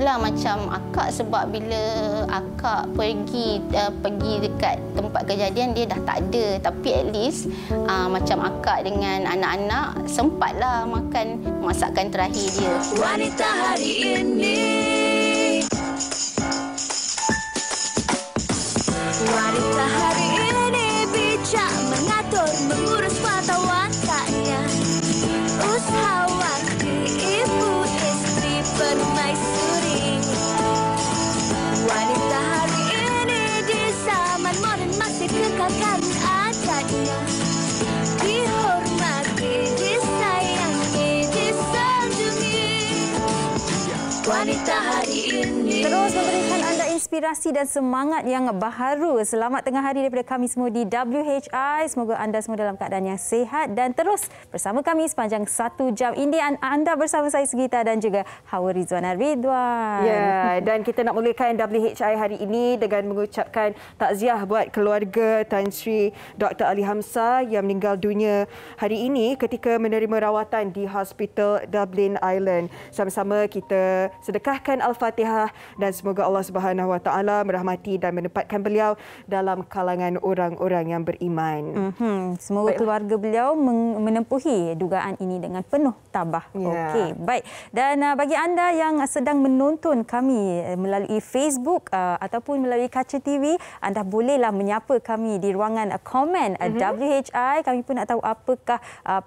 itulah macam akak, sebab bila akak pergi dekat tempat kejadian dia dah tak ada, tapi at least macam akak dengan anak-anak sempatlah makan masakan terakhir dia. Wanita hari ini, wanita hari ini bijak mengatur, mengurus mata wataknya, usahawati, ibu istri permaisuri. Wanita hari ini di zaman modern masih kekalkan adatnya, dihormati, disayangi, disanjungi. Wanita hari ini terus memberikan anda inspirasi dan semangat yang baharu. Selamat tengah hari daripada kami semua di WHI. Semoga anda semua dalam keadaan yang sihat dan terus bersama kami sepanjang 1 jam ini. Anda bersama saya Sugita dan juga Hawa Rizwana Ridwan. Ya, dan kita nak mulakan WHI hari ini dengan mengucapkan takziah buat keluarga Tan Sri Dr. Ali Hamzah yang meninggal dunia hari ini ketika menerima rawatan di Hospital Dublin, Ireland. Sama-sama kita sedekahkan Al-Fatihah dan semoga Allah Subhanahu Wa Taala merahmati dan menempatkan beliau dalam kalangan orang-orang yang beriman. Semoga keluarga beliau menempuhi dugaan ini dengan penuh tabah. Okey, baik. Dan bagi anda yang sedang menonton kami melalui Facebook ataupun melalui kaca TV, anda bolehlah menyapa kami di ruangan komen WHI. Kami pun nak tahu apakah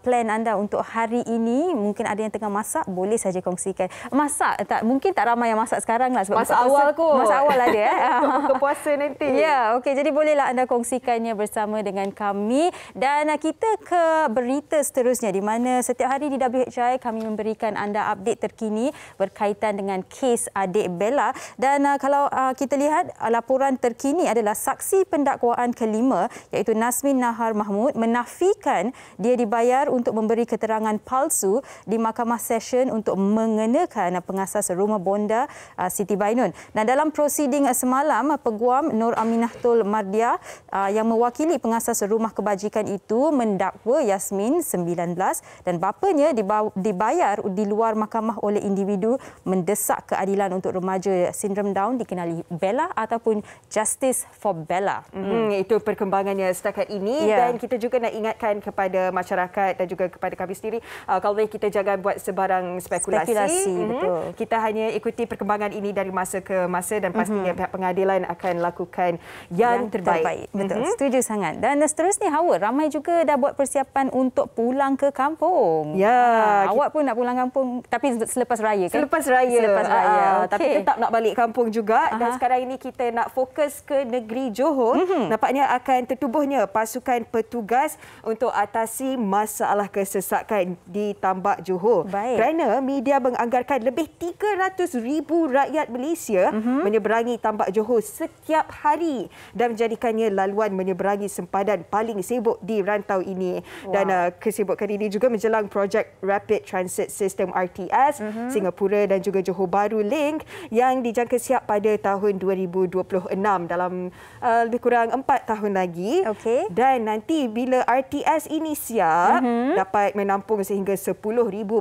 plan anda untuk hari ini. Mungkin ada yang tengah masak, boleh saja kongsikan. Masak mungkin tak ramai yang masak sekarang lah sebab masa awal kot. Masa awal ada buka puasa nanti. Ya, okey, jadi bolehlah anda kongsikannya bersama dengan kami dan kita ke berita seterusnya di mana setiap hari di WHI kami memberikan anda update terkini berkaitan dengan kes adik Bella dan kalau kita lihat laporan terkini adalah saksi pendakwaan kelima iaitu Nazmin Nahar Mahmud menafikan dia dibayar untuk memberi keterangan palsu di Mahkamah Session untuk mengenakan pengasas rumah bonda Siti Bainun. Dan dalam prosiding semalam, Peguam Nur Aminatul Mardia yang mewakili pengasas rumah kebajikan itu mendakwa Yasmin 19 dan bapanya dibayar di luar mahkamah oleh individu mendesak keadilan untuk remaja sindrom Down dikenali Bella ataupun Justice for Bella. Itu perkembangannya setakat ini dan kita juga nak ingatkan kepada masyarakat dan juga kepada kami sendiri kalau boleh kita jangan buat sebarang spekulasi. Betul. Kita hanya ikuti perkembangan ini dari masa ke masa dan pastinya pihak pengadilan akan lakukan yang terbaik. Betul, setuju sangat. Dan seterusnya Hawa, ramai juga dah buat persiapan untuk pulang ke kampung. Ya, awak pun nak pulang kampung tapi selepas raya kan? Selepas raya. Okay. Tapi tetap nak balik kampung juga dan sekarang ini kita nak fokus ke negeri Johor. Nampaknya akan tertubuhnya pasukan petugas untuk atasi masalah kesesakan di Tambak Johor. Kerana media menganggarkan lebih 300,000 rakyat Malaysia menyeberangi Tambak Johor setiap hari dan menjadikannya laluan menyeberangi sempadan paling sibuk di rantau ini. Dan kesibukan ini juga menjelang projek Rapid Transit System RTS Singapura dan juga Johor Bahru Link yang dijangka siap pada tahun 2026 dalam lebih kurang 4 tahun lagi. Dan nanti bila RTS ini siap dapat menampung sehingga 10,000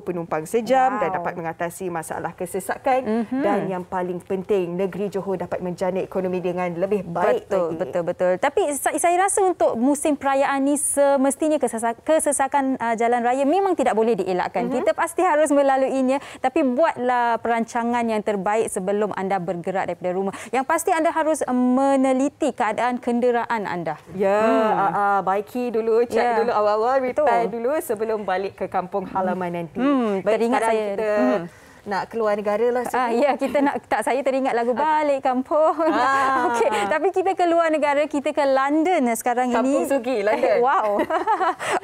penumpang sejam dan dapat mengatasi masalah kesesakan dan yang paling penting negeri Johor dapat menjana ekonomi dengan lebih baik lagi. Betul. Tapi saya rasa untuk musim perayaan ni semestinya kesesakan jalan raya memang tidak boleh dielakkan. Kita pasti harus melaluinya tapi buatlah perancangan yang terbaik sebelum anda bergerak daripada rumah. Yang pasti anda harus meneliti keadaan kenderaan anda. Baiki dulu, cek dulu awal-awal, repair dulu sebelum balik ke kampung halaman nanti. Teringat saya kita nak keluar negara lah. Ya, kita nak saya teringat lagu Balik Kampung. Okey, tapi kita keluar negara, kita ke London sekarang Kampung ini. Sugi, London. Wow.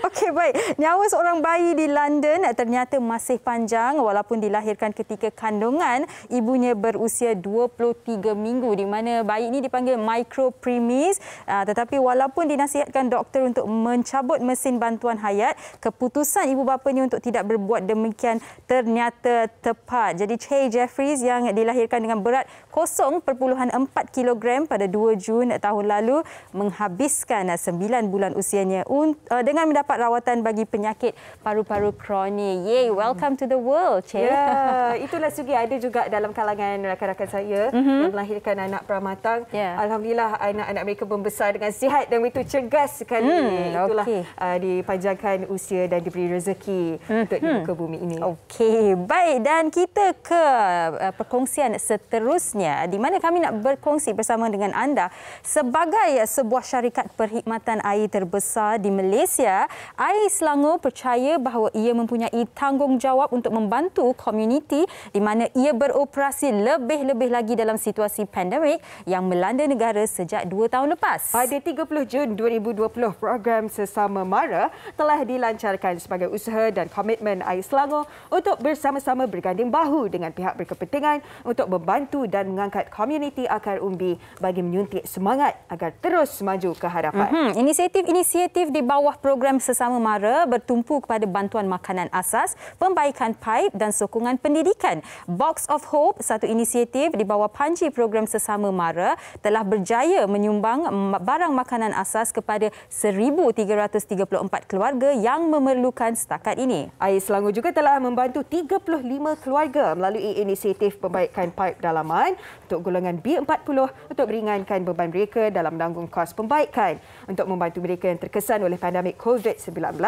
Okey, baik. Nyawa seorang bayi di London ternyata masih panjang walaupun dilahirkan ketika kandungan ibunya berusia 23 minggu di mana bayi ini dipanggil micropremis. Tetapi walaupun dinasihatkan doktor untuk mencabut mesin bantuan hayat, keputusan ibu bapanya untuk tidak berbuat demikian ternyata tepat 4. Jadi Che Jeffries yang dilahirkan dengan berat 0.4 kilogram pada 2 Jun tahun lalu menghabiskan 9 bulan usianya dengan mendapat rawatan bagi penyakit paru-paru kronik. Yay, welcome to the world, Che. Ya, itulah Sugi. Ada juga dalam kalangan rakan-rakan saya yang melahirkan anak pramatang. Alhamdulillah anak-anak mereka membesar dengan sihat dan begitu cergas sekali. Itulah dipanjangkan usia dan diberi rezeki untuk di muka bumi ini. Okey, baik, dan kita ke perkongsian seterusnya di mana kami nak berkongsi bersama dengan anda. Sebagai sebuah syarikat perkhidmatan air terbesar di Malaysia, Air Selangor percaya bahawa ia mempunyai tanggungjawab untuk membantu komuniti di mana ia beroperasi lebih-lebih lagi dalam situasi pandemik yang melanda negara sejak 2 tahun lepas. Pada 30 Jun 2020, program Sesama Mara telah dilancarkan sebagai usaha dan komitmen Air Selangor untuk bersama-sama berganding bahu dengan pihak berkepentingan untuk membantu dan mengangkat komuniti akar umbi bagi menyuntik semangat agar terus maju ke hadapan. Inisiatif di bawah program Sesama Mara bertumpu kepada bantuan makanan asas, pembaikan paip dan sokongan pendidikan. Box of Hope, satu inisiatif di bawah panci program Sesama Mara, telah berjaya menyumbang barang makanan asas kepada 1,334 keluarga yang memerlukan setakat ini. Air Selangor juga telah membantu 35 keluarga melalui inisiatif pembaikan paip dalaman untuk golongan B40 untuk meringankan beban mereka dalam menanggung kos pembaikan. Untuk membantu mereka yang terkesan oleh pandemik COVID-19,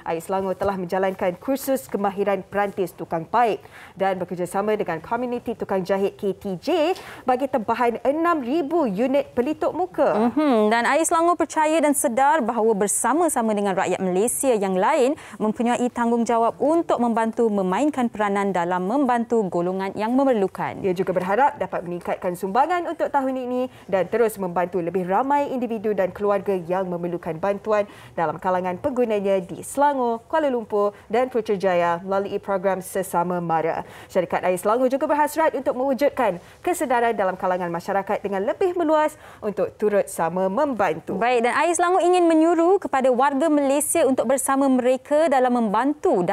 Air Selangor telah menjalankan kursus kemahiran perantis tukang paip dan bekerjasama dengan komuniti tukang jahit KTJ bagi tempahan 6,000 unit pelitup muka. Dan Air Selangor percaya dan sedar bahawa bersama-sama dengan rakyat Malaysia yang lain mempunyai tanggungjawab untuk membantu memainkan peranan dalam membantu golongan yang memerlukan. Ia juga berharap dapat meningkatkan sumbangan untuk tahun ini dan terus membantu lebih ramai individu dan keluarga yang memerlukan bantuan dalam kalangan penggunanya di Selangor, Kuala Lumpur dan Putrajaya melalui program Sesama Mara. Syarikat Air Selangor juga berhasrat untuk mewujudkan kesedaran dalam kalangan masyarakat dengan lebih meluas untuk turut sama membantu. Baik, dan Air Selangor ingin menyuruh kepada warga Malaysia untuk bersama mereka dalam membantu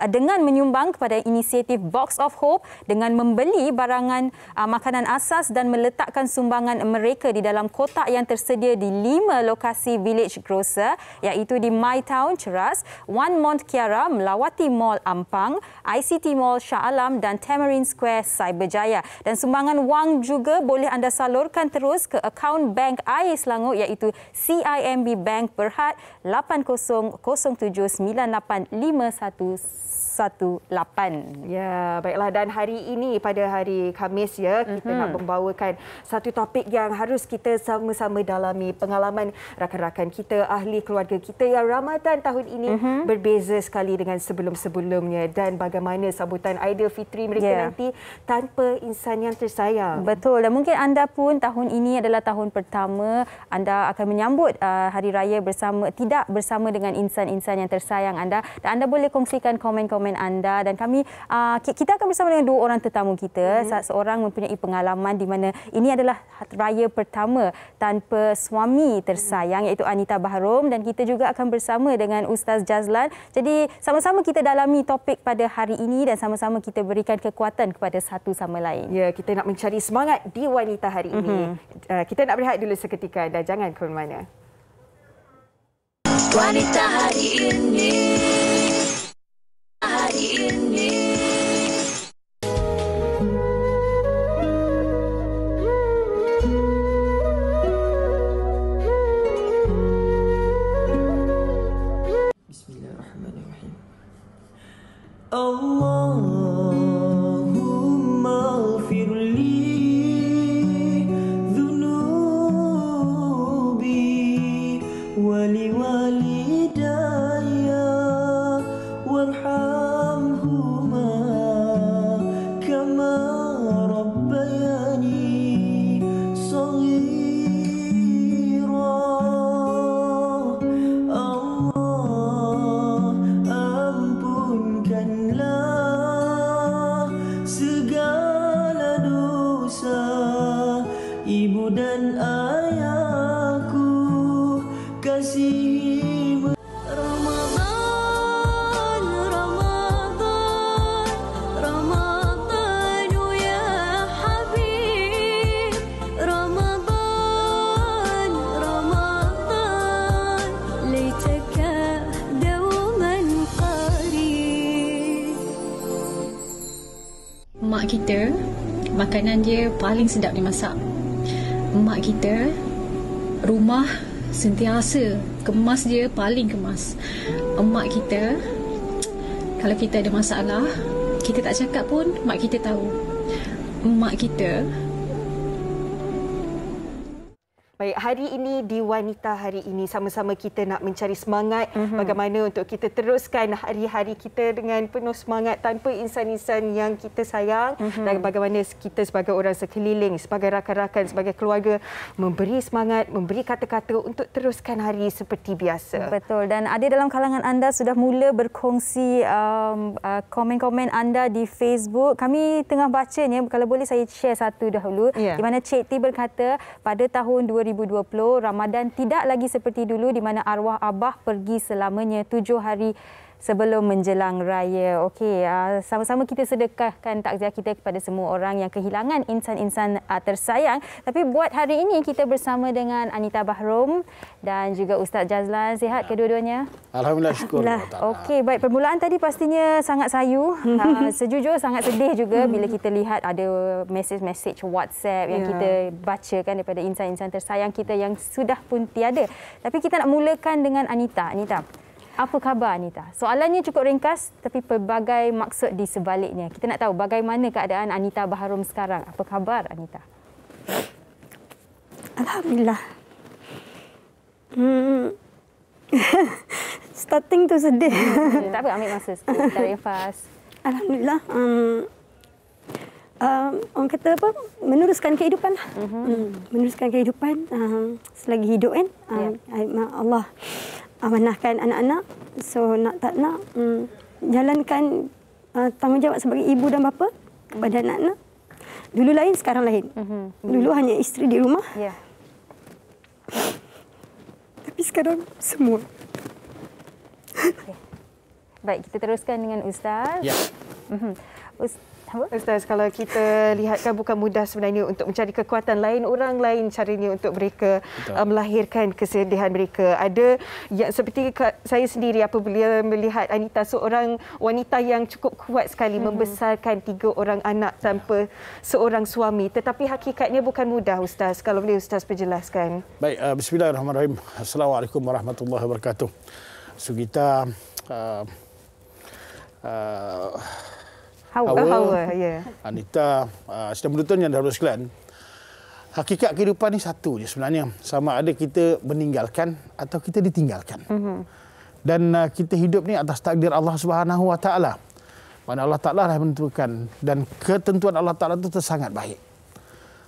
dengan menyumbang kepada inisiatif Box of Hope dengan membeli barangan makanan asas dan meletakkan sumbangan mereka di dalam kotak yang tersedia di 5 lokasi Village Grocer iaitu di My Town Ceras, One Mont Kiara, Melawati Mall Ampang, ICT Mall Shah Alam dan Tamarind Square Cyberjaya. Dan sumbangan wang juga boleh anda salurkan terus ke akaun Bank Air Selangor iaitu CIMB Bank Berhad 8009895118. Ya, baiklah, dan hari ini pada hari Khamis kita nak membawakan satu topik yang harus kita sama-sama dalami. Pengalaman rakan-rakan kita, ahli keluarga kita yang Ramadan tahun ini berbeza sekali dengan sebelum-sebelumnya dan bagaimana sambutan Aidilfitri mereka nanti tanpa insan yang tersayang. Betul, dan mungkin anda pun tahun ini adalah tahun pertama anda akan menyambut hari raya tidak bersama dengan insan-insan yang tersayang anda, dan anda boleh kongsikan komen-komen anda dan kita akan bersama dengan 2 orang tetamu kita. Seorang mempunyai pengalaman di mana ini adalah raya pertama tanpa suami tersayang iaitu Anita Bahrom, dan kita juga akan bersama dengan Ustaz Jazlan. Jadi sama-sama kita dalami topik pada hari ini dan sama-sama kita berikan kekuatan kepada satu sama lain. Ya, kita nak mencari semangat di wanita hari ini. Kita nak berehat dulu seketika dan jangan ke mana-mana. Wanita hari ini. Bismillahirrahmanirrahim. Allahumma ighfirli dhunubi wa liwalidayya warhamhuma kama rabbayani shaghira. Allah, ampunkanlah segala dosa ibu dan ayahku, kasihi Ramadan, Ramadan, Ramadan. makanan dia paling sedap dimasak. Mak kita, rumah sentiasa kemas dia paling kemas. Mak kita, kalau kita ada masalah, kita tak cakap pun mak kita tahu. Mak kita. Baik, hari ini di Wanita Hari ini sama-sama kita nak mencari semangat bagaimana untuk kita teruskan hari-hari kita dengan penuh semangat tanpa insan-insan yang kita sayang dan bagaimana kita sebagai orang sekeliling, sebagai rakan-rakan, sebagai keluarga memberi semangat, memberi kata-kata untuk teruskan hari seperti biasa. Betul, dan ada dalam kalangan anda sudah mula berkongsi komen-komen anda di Facebook. Kami tengah bacanya, kalau boleh saya share satu dahulu. Di mana Cik T berkata, pada tahun 2020, Ramadan tidak lagi seperti dulu di mana arwah Abah pergi selamanya 7 hari sebelum menjelang raya. Okey, sama-sama kita sedekahkan takziah kita kepada semua orang yang kehilangan insan-insan tersayang. Tapi buat hari ini kita bersama dengan Anita Bahrom dan juga Ustaz Jazlan. Sihat kedua-duanya? Alhamdulillah, syukur. Okey, baik. Permulaan tadi pastinya sangat sayu. Sejujurnya sangat sedih juga bila kita lihat ada mesej-mesej WhatsApp yang kita bacakan daripada insan-insan tersayang kita yang sudah pun tiada. Tapi kita nak mulakan dengan Anita. Anita, apa khabar Anita? Soalannya cukup ringkas tapi pelbagai maksud di sebaliknya. Kita nak tahu bagaimana keadaan Anita Bahrom sekarang. Apa khabar Anita? Alhamdulillah. Starting tu sedih. Tak apa, ambil masa sikit. Tarik nafas. Alhamdulillah. Orang kata apa? Meneruskan kehidupan lah. Meneruskan kehidupan selagi hidup kan. Allah amanahkan anak-anak, so nak tak nak jalankan tanggungjawab sebagai ibu dan bapa kepada anak-anak. Dulu lain, sekarang lain. Dulu hanya isteri di rumah. Tapi sekarang semua. Baik, kita teruskan dengan Ustaz. Ustaz, kalau kita lihatkan bukan mudah sebenarnya untuk mencari kekuatan lain, orang lain caranya untuk mereka melahirkan kesedihan mereka. Ada yang seperti saya sendiri apabila melihat Anita, seorang wanita yang cukup kuat sekali membesarkan 3 orang anak tanpa seorang suami. Tetapi hakikatnya bukan mudah, Ustaz. Kalau boleh Ustaz perjelaskan. Baik, bismillahirrahmanirrahim. Assalamualaikum warahmatullahi wabarakatuh. So kita Hawa, Anita, sedang menonton yang dahulu sekalian. Hakikat kehidupan ni satu je sebenarnya. Sama ada kita meninggalkan atau kita ditinggalkan. Dan kita hidup ni atas takdir Allah Subhanahu Wa Taala. Mana Allah Taala dah menentukan, dan ketentuan Allah Taala itu sangat baik.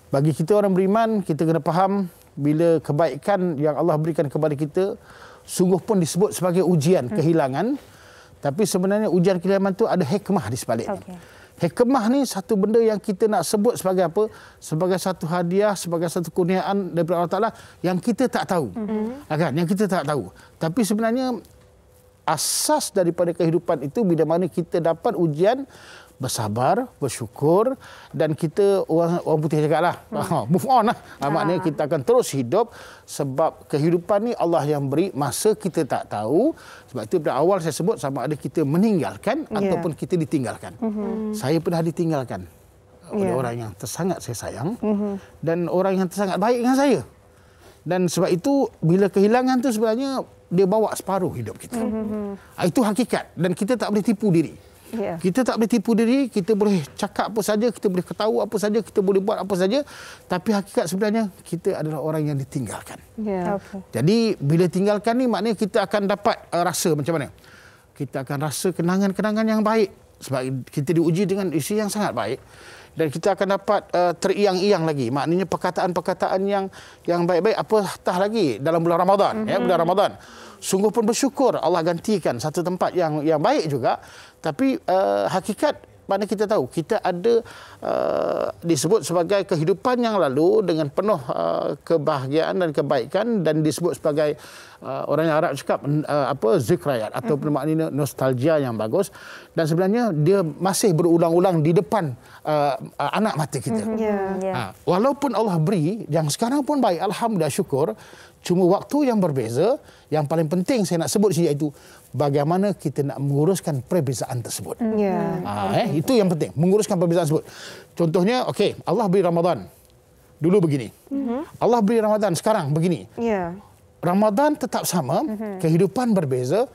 Bagi kita orang beriman, kita kena faham bila kebaikan yang Allah berikan kepada kita sungguh pun disebut sebagai ujian kehilangan. Tapi sebenarnya ujian kehilangan itu ada hikmah di sebaliknya. Hikmah ni satu benda yang kita nak sebut sebagai apa? Sebagai satu hadiah, sebagai satu kurniaan daripada Allah Ta'ala yang kita tak tahu. Kan? Yang kita tak tahu. Tapi sebenarnya asas daripada kehidupan itu bila mana kita dapat ujian, bersabar, bersyukur, dan kita orang putih cakaplah move on lah. Maknanya kita akan terus hidup sebab kehidupan ni Allah yang beri, masa kita tak tahu. Sebab itu pada awal saya sebut sama ada kita meninggalkan ataupun kita ditinggalkan. Saya pernah ditinggalkan oleh orang yang sangat saya sayang dan orang yang sangat baik dengan saya. Dan sebab itu bila kehilangan tu sebenarnya dia bawa separuh hidup kita. Itu hakikat dan kita tak boleh tipu diri. Kita tak boleh tipu diri, kita boleh cakap apa saja, kita boleh ketawa apa saja, kita boleh buat apa saja, tapi hakikat sebenarnya kita adalah orang yang ditinggalkan. Jadi bila tinggalkan ni maknanya kita akan dapat rasa macam mana? Kita akan rasa kenangan-kenangan yang baik sebab kita diuji dengan isi yang sangat baik, dan kita akan dapat teriang-iang lagi, maknanya perkataan-perkataan yang baik-baik, apatah lagi dalam bulan Ramadan. Bulan Ramadan sungguh pun bersyukur Allah gantikan satu tempat yang baik juga. Tapi hakikat mana kita tahu kita ada disebut sebagai kehidupan yang lalu dengan penuh kebahagiaan dan kebaikan, dan disebut sebagai orang yang Arab cakap zikrayat ataupun maknanya nostalgia yang bagus, dan sebenarnya dia masih berulang-ulang di depan anak mata kita. Walaupun Allah beri yang sekarang pun baik, alhamdulillah syukur. Cuma waktu yang berbeza. Yang paling penting saya nak sebut sini iaitu bagaimana kita nak menguruskan perbezaan tersebut. Itu yang penting, menguruskan perbezaan tersebut. Contohnya, okey, Allah beri Ramadan. Dulu begini. Allah beri Ramadan sekarang begini. Ramadan tetap sama, kehidupan berbeza,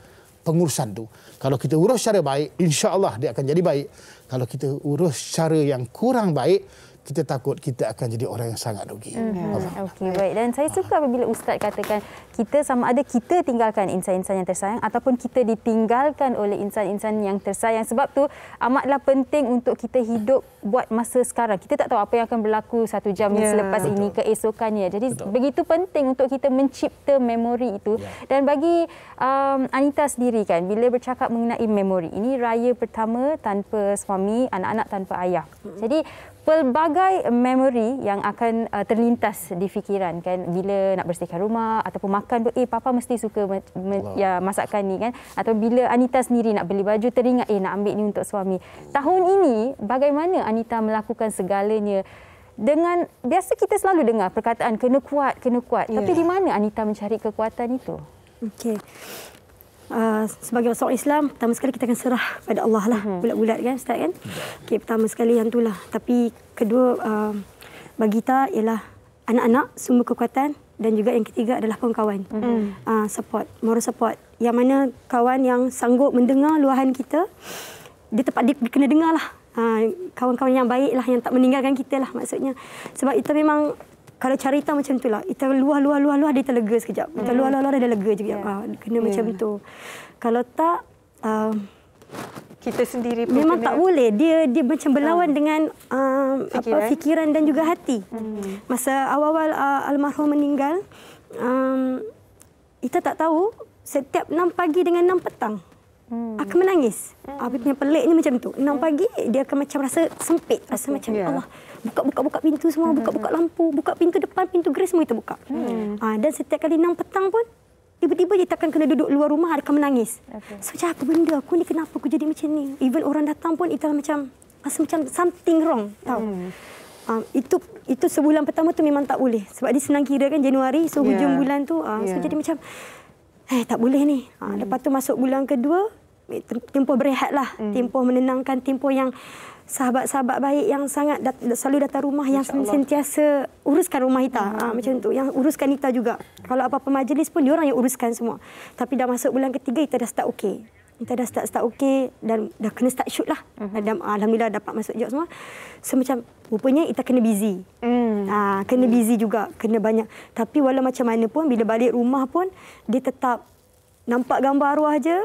pengurusan tu. Kalau kita urus secara baik, insya-Allah dia akan jadi baik. Kalau kita urus cara yang kurang baik, kita takut kita akan jadi orang yang sangat rugi. Okey, baik. Dan saya suka apabila Ustaz katakan kita sama ada kita tinggalkan insan-insan yang tersayang ataupun kita ditinggalkan oleh insan-insan yang tersayang. Sebab tu amatlah penting untuk kita hidup buat masa sekarang. Kita tak tahu apa yang akan berlaku 1 jam selepas ini, keesokannya. Jadi begitu penting untuk kita mencipta memori itu. Dan bagi Anita sendiri kan, bila bercakap mengenai memori, ini raya pertama tanpa suami, anak-anak tanpa ayah. Jadi pelbagai memori yang akan terlintas di fikiran kan bila nak bersihkan rumah ataupun makan, papa mesti suka masakan ni kan, atau bila Anita sendiri nak beli baju teringat nak ambil ni untuk suami. Tahun ini bagaimana Anita melakukan segalanya? Dengan biasa kita selalu dengar perkataan kena kuat. Tapi di mana Anita mencari kekuatan itu? Okey. Sebagai seorang Islam, pertama sekali kita akan serah pada Allah lah, bulat-bulat kan Ustaz kan. Okey, pertama sekali yang itulah. Tapi kedua, bagi kita ialah anak-anak, sumber kekuatan, dan juga yang ketiga adalah kawan-kawan. Support, moral support. Yang mana kawan yang sanggup mendengar luahan kita, dia kena dengar lah. Kawan-kawan yang baik lah, yang tak meninggalkan kita lah maksudnya. Sebab itu memang kalau cerita macam itulah, kita luah dia terlega sekejap. Kita luah dia lega juga. Kena macam tu. Kalau tak, kita sendiri pun memang tak boleh. Dia macam berlawan dengan fikiran dan juga hati. Masa awal-awal almarhum meninggal, kita tak tahu setiap 6 pagi dengan 6 petang akan menangis. Yang peliknya macam tu. 6 pagi dia akan macam rasa sempit, rasa macam Allah, buka pintu semua, buka lampu, buka pintu depan, pintu gerai semua kita buka. Dan setiap kali 6 petang pun tiba-tiba dia takkan kena duduk luar rumah, akan menangis. So macam apa benda aku ni, kenapa aku jadi macam ni? Even orang datang pun kita macam rasa macam something wrong, tahu. Itu sebulan pertama tu memang tak boleh. Sebab dia senang kira kan Januari, so hujung bulan tu so jadi macam tak boleh ni. Lepas tu masuk bulan kedua, tempoh berehatlah, tempoh menenangkan, tempoh yang sahabat-sahabat baik yang sangat selalu datang rumah, yang sentiasa uruskan rumah kita. Macam tu, yang uruskan kita juga. Kalau apa-apa majlis pun diorang yang uruskan semua. Tapi dah masuk bulan ketiga, kita dah start okey. Kita dah start okey dan dah kena start shoot lah. Dan alhamdulillah dapat masuk job semua. So macam rupanya kita kena busy. Kena busy juga, kena banyak. Tapi walau macam mana pun bila balik rumah pun dia tetap nampak gambar arwah je.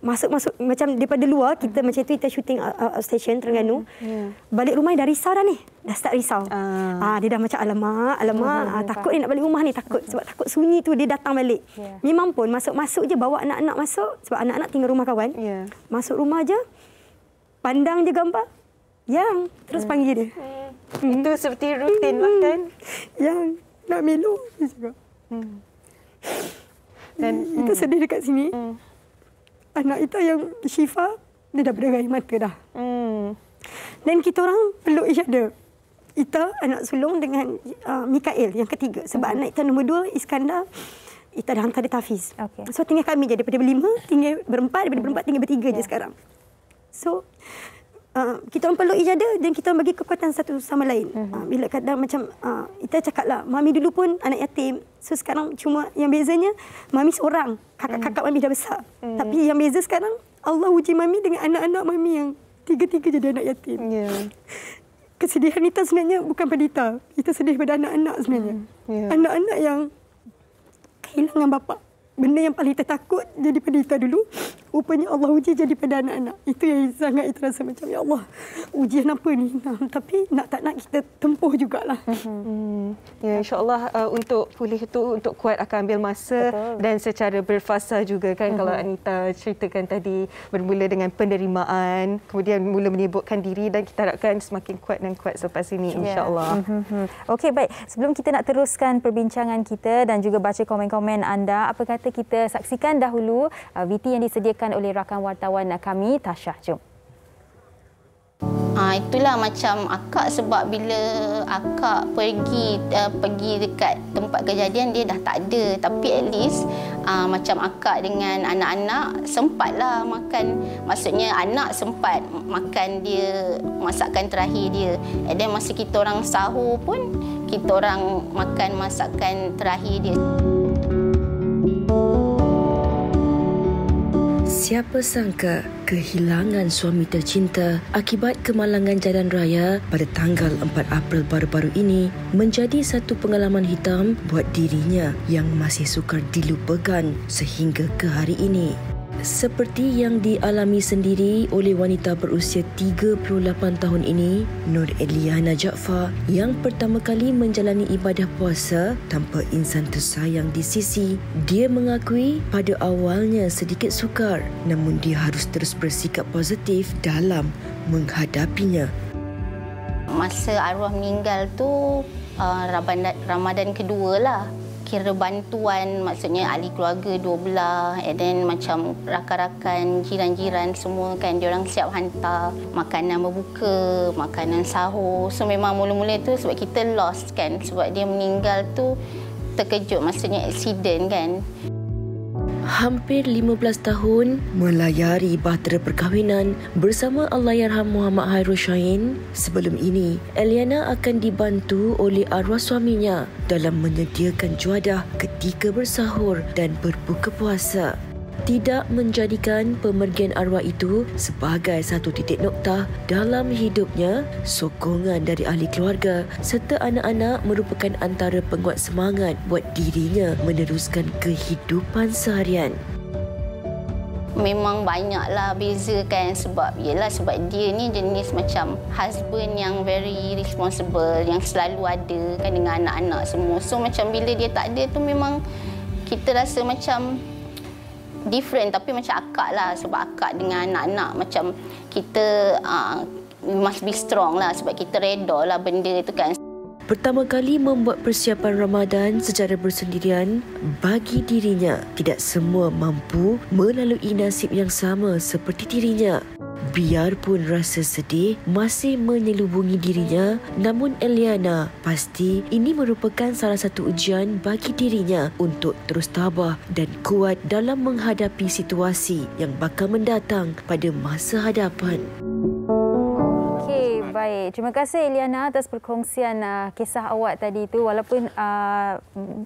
Masuk macam daripada luar kita macam tu, kita shooting station Terengganu. Balik rumah dah risau dah ni. Dah start risau. Dia dah macam alamak, takut ni nak balik rumah ni, takut. Sebab takut sunyi tu dia datang balik. Memang pun masuk je, bawa anak-anak masuk sebab anak-anak tinggal rumah kawan. Masuk rumah je, pandang je gambar. Yang terus panggil dia. Itu seperti rutin lah kan. Yang nak melo dia cakap. Dan kita sedih dekat sini. Anak kita yang Syifa, dia dah berderai mata dah. Dan kita orang peluk each other. Ita, anak sulung dengan Mikael yang ketiga. Sebab anak kita nombor 2, Iskandar, Ita dah hantar dia tahfiz. So tinggal kami je. Daripada berlima, tinggal berempat. Daripada berempat, tinggal bertiga je sekarang. So, kita orang peluk each other dan kita orang bagi kekuatan satu sama lain. Bila kadang macam kita cakaplah, Mami dulu pun anak yatim. So sekarang cuma yang bezanya Mami seorang, kakak-kakak Mami dah besar. Tapi yang beza sekarang Allah uji Mami dengan anak-anak Mami yang tiga-tiga jadi anak yatim. Kesedihan kita sebenarnya bukan pada kita. Kita sedih pada anak-anak sebenarnya. Anak-anak yang kehilangan bapa. Benda yang paling kita takut jadi pada kita dulu, rupanya Allah uji jadi pada anak-anak. Itu yang sangat kita rasa macam, ya Allah, ujian apa ni? Tapi nak tak nak kita tempuh jugalah. Ya, insya-Allah untuk pulih itu, untuk kuat akan ambil masa. Betul. Dan secara berfasa juga kan. Kalau Anita ceritakan tadi, bermula dengan penerimaan, kemudian mula menyibukkan diri, dan kita harapkan semakin kuat dan kuat selepas ini, insya-Allah. Okey, baik. Sebelum kita nak teruskan perbincangan kita dan juga baca komen-komen anda, apa kata kita saksikan dahulu VT yang disediakan oleh rakan wartawan kami, Tasha. Jom. Itulah macam akak, sebab bila akak pergi dekat tempat kejadian dia dah tak ada, tapi at least macam akak dengan anak-anak sempatlah makan, maksudnya anak sempat makan dia masakan terakhir dia, and then masa kita orang sahur pun kita orang makan masakan terakhir dia. Siapa sangka kehilangan suami tercinta akibat kemalangan jalan raya pada tanggal 4 April baru-baru ini menjadi satu pengalaman hitam buat dirinya yang masih sukar dilupakan sehingga ke hari ini. Seperti yang dialami sendiri oleh wanita berusia 38 tahun ini, Nur Eliana Jaafar, yang pertama kali menjalani ibadah puasa tanpa insan tersayang di sisi. Dia mengakui pada awalnya sedikit sukar, namun dia harus terus bersikap positif dalam menghadapinya. Masa arwah meninggal tu Ramadan kedua lah. Kira bantuan, maksudnya ahli keluarga dua belah, and then macam rakan-rakan, jiran-jiran semua kan, diorang siap hantar makanan berbuka, makanan sahur. So memang mula-mula tu sebab kita lost kan, sebab dia meninggal tu terkejut, maksudnya accident kan. Hampir 15 tahun melayari bahtera perkahwinan bersama Allahyarham Muhammad Hairul Syahin. Sebelum ini, Eliana akan dibantu oleh arwah suaminya dalam menyediakan juadah ketika bersahur dan berbuka puasa. Tidak menjadikan pemergian arwah itu sebagai satu titik noktah dalam hidupnya, sokongan dari ahli keluarga serta anak-anak merupakan antara penguat semangat buat dirinya meneruskan kehidupan seharian. Memang banyaklah beza kan, sebab dia ni jenis macam husband yang very responsible, yang selalu ada kan dengan anak-anak semua. So macam bila dia tak ada tu memang kita rasa macam different, tapi macam akak lah, sebab akak dengan anak-anak macam kita must be strong lah, sebab kita reda lah benda itu kan. Pertama kali membuat persiapan Ramadan secara bersendirian, bagi dirinya tidak semua mampu melalui nasib yang sama seperti dirinya. Biarpun rasa sedih masih menyelubungi dirinya, namun Eliana pasti ini merupakan salah satu ujian bagi dirinya untuk terus tabah dan kuat dalam menghadapi situasi yang bakal mendatang pada masa hadapan. Baik, terima kasih Eliana atas perkongsian kisah awak tadi itu. Walaupun